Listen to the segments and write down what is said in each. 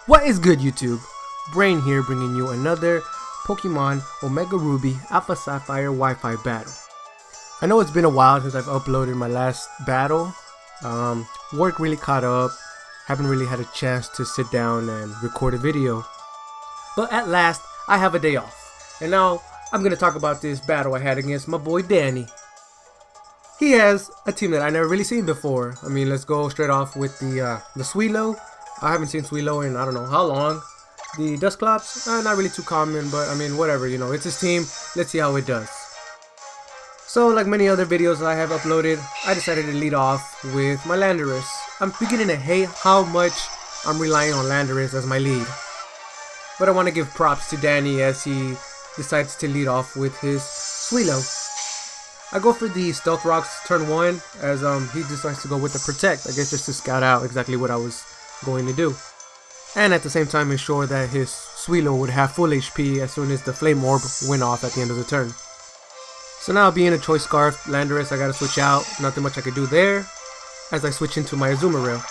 What is good, YouTube? Brain here, bringing you another Pokemon Omega Ruby Alpha Sapphire Wi-Fi battle. I know it's been a while since I've uploaded my last battle. Work really caught up, haven't really had a chance to sit down and record a video. But at last, I have a day off. And now, I'm going to talk about this battle I had against my boy Dany. He has a team that I never really seen before. I mean, let's go straight off with the Suelo. I haven't seen Suelo in I don't know how long. The Dusclops, not really too common, but I mean, whatever, you know, it's his team. Let's see how it does. So, like many other videos I have uploaded, I decided to lead off with my Landorus. I'm beginning to hate how much I'm relying on Landorus as my lead. But I want to give props to Dany as he decides to lead off with his Suelo. I go for the Stealth Rocks turn 1 as he decides to go with the Protect, I guess just to scout out exactly what I was going to do. And at the same time ensure that his Suelo would have full HP as soon as the Flame Orb went off at the end of the turn. So now, being a Choice Scarf Landorus, I gotta switch out. Nothing much I could do there as I switch into my Azumarill.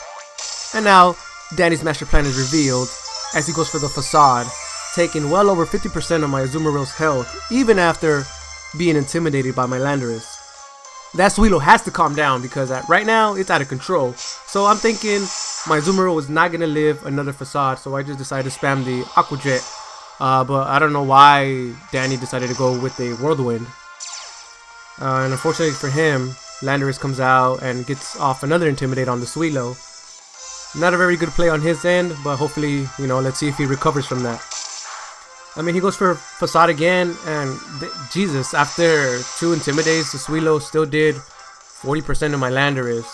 And now, Dany's master plan is revealed as he goes for the Facade, taking well over 50% of my Azumarill's health even after being intimidated by my Landorus. That Suelo has to calm down because right now it's out of control. So I'm thinking my Azumarill was not going to live another Facade, so I just decided to spam the Aqua Jet. But I don't know why Dany decided to go with a Whirlwind. And unfortunately for him, Landorus comes out and gets off another Intimidate on the Suelo. Not a very good play on his end, but hopefully, you know, let's see if he recovers from that. I mean, he goes for Facade again, and Jesus, after 2 Intimidates, the Suelo still did 40% of my Landorus.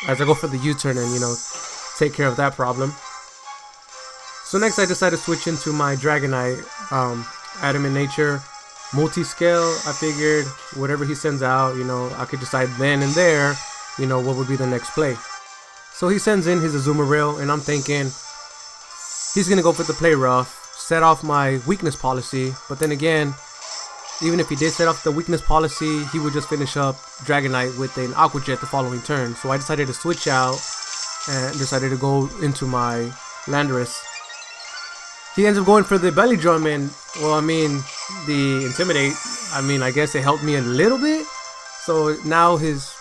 As I go for the U-turn and, you know, take care of that problem. So next I decided to switch into my Dragonite, Adamant Nature, multi-scale. I figured whatever he sends out, you know, I could decide then and there, you know, what would be the next play. So he sends in his Azumarill, and I'm thinking he's going to go for the play rough, set off my weakness policy, but then again, even if he did set off the weakness policy, he would just finish up Dragonite with an Aqua Jet the following turn. So I decided to switch out and decided to go into my Landorus. He ends up going for the Belly Drum, and well, I mean, the Intimidate, I mean, I guess it helped me a little bit. So now his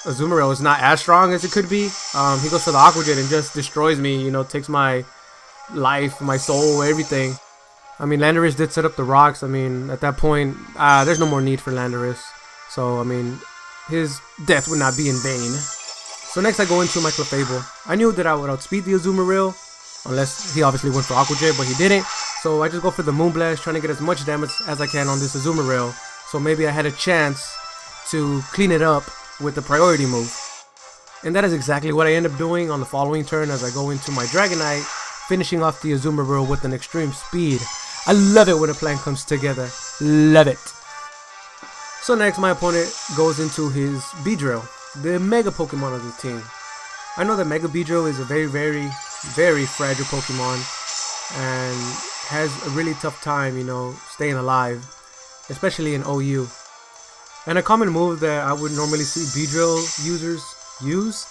Azumarill is not as strong as it could be. He goes for the Aqua Jet and just destroys me, you know, takes my life, my soul, everything. I mean, Landorus did set up the rocks. I mean, at that point, there's no more need for Landorus. So, I mean, his death would not be in vain. So next I go into my Clefable. I knew that I would outspeed the Azumarill, unless he obviously went for Aqua Jet, but he didn't. So I just go for the Moonblast, trying to get as much damage as I can on this Azumarill. So maybe I had a chance to clean it up with the priority move. And that is exactly what I end up doing on the following turn as I go into my Dragonite, finishing off the Azumarill with an extreme speed. I love it when a plan comes together. Love it. So next, my opponent goes into his Beedrill, the Mega Pokemon of the team. I know that Mega Beedrill is a very, very, very fragile Pokemon and has a really tough time, you know, staying alive, especially in OU. And a common move that I would normally see Beedrill users use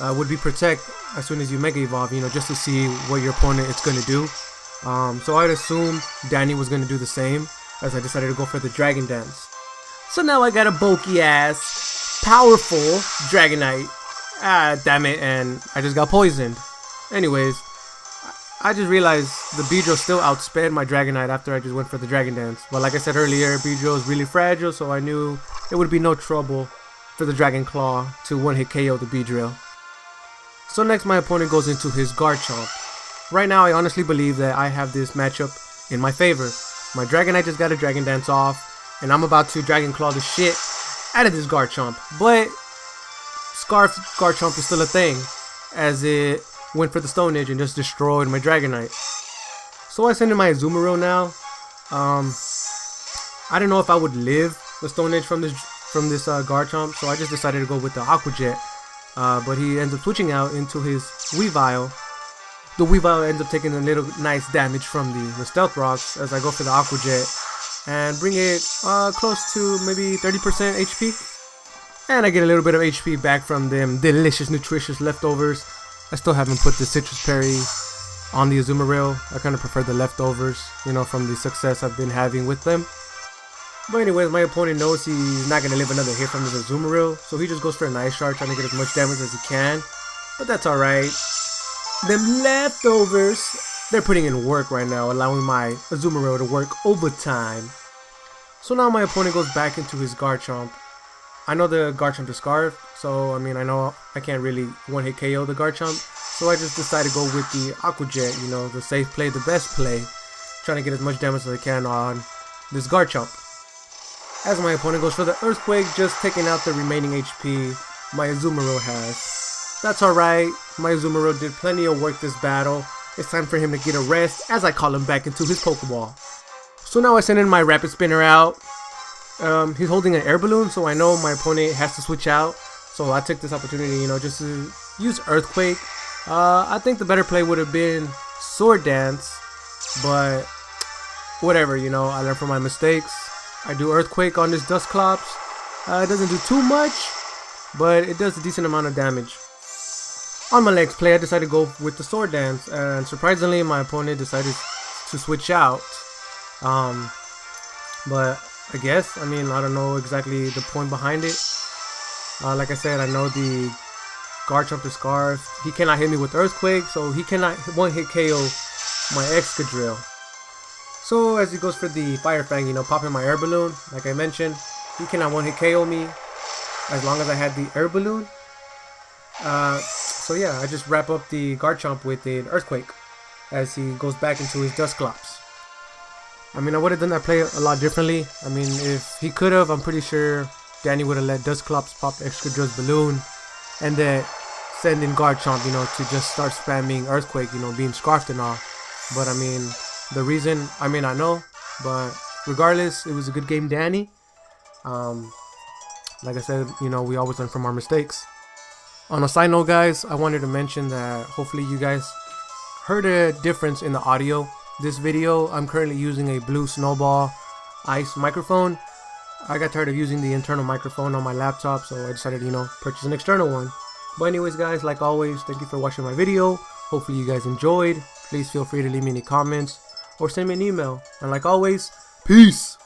would be Protect as soon as you Mega Evolve, you know, just to see what your opponent is going to do. So I'd assume Dany was going to do the same, as I decided to go for the Dragon Dance. So now I got a bulky ass, powerful Dragonite. Damn it, and I just got poisoned. Anyways, I just realized the Beedrill still outsped my Dragonite after I just went for the Dragon Dance. But like I said earlier, Beedrill is really fragile, so I knew it would be no trouble for the Dragon Claw to one-hit KO the Beedrill. So next my opponent goes into his Garchomp. Right now I honestly believe that I have this matchup in my favor. My Dragonite just got a Dragon Dance off, and I'm about to Dragon Claw the shit out of this Garchomp. But Scarf Garchomp is still a thing, as it went for the Stone Edge and just destroyed my Dragonite. So I send in my Azumarill now. I don't know if I would live the Stone Edge from this Garchomp, so I just decided to go with the Aqua Jet. But he ends up switching out into his Weavile. The Weavile ends up taking a little nice damage from the Stealth Rocks as I go for the Aqua Jet and bring it close to maybe 30% HP. And I get a little bit of HP back from them delicious, nutritious leftovers. I still haven't put the Citrus Berry on the Azumarill. I kind of prefer the leftovers, you know, from the success I've been having with them. But anyways, my opponent knows he's not going to live another hit from his Azumarill, so he just goes for an Ice Shard, trying to get as much damage as he can. But that's alright. Them leftovers, they're putting in work right now, allowing my Azumarill to work overtime. So now my opponent goes back into his Garchomp. I know the Garchomp is Scarf, so I mean, I know I can't really one-hit KO the Garchomp. So I just decided to go with the Aqua Jet, you know, the safe play, the best play. Trying to get as much damage as I can on this Garchomp. As my opponent goes for the Earthquake, just taking out the remaining HP my Azumarill has. That's alright, my Azumarill did plenty of work this battle. It's time for him to get a rest as I call him back into his Pokeball. So now I send in my Rapid Spinner out. He's holding an air balloon, so I know my opponent has to switch out. So I took this opportunity, you know, just to use Earthquake. I think the better play would have been Sword Dance, but whatever, you know, I learned from my mistakes. I do Earthquake on this Dusclops. It doesn't do too much, but it does a decent amount of damage. On my next play, I decided to go with the Sword Dance, and surprisingly, my opponent decided to switch out. But I guess, I mean, I don't know exactly the point behind it. Like I said, I know the Garchomp is Scarf. He cannot hit me with Earthquake, so he cannot one-hit KO my Excadrill. So as he goes for the Fire Fang, you know, popping my Air Balloon, like I mentioned, he cannot one-hit KO me as long as I had the Air Balloon. So yeah, I just wrap up the Garchomp with an Earthquake as he goes back into his Dusclops. I mean, I would have done that play a lot differently. I mean, if he could have, I'm pretty sure Dany would have let Dusclops pop Excadrill's balloon and then send in Garchomp, you know, to just start spamming Earthquake, you know, being scarfed and all. But I mean, the reason, I may not know, but regardless, it was a good game, Dany. Like I said, you know, we always learn from our mistakes. On a side note, guys, I wanted to mention that hopefully you guys heard a difference in the audio. This video, I'm currently using a Blue Snowball Ice microphone. I got tired of using the internal microphone on my laptop, so I decided, you know, purchase an external one. But anyways, guys, like always, thank you for watching my video. Hopefully you guys enjoyed. Please feel free to leave me any comments or send me an email. And like always, peace!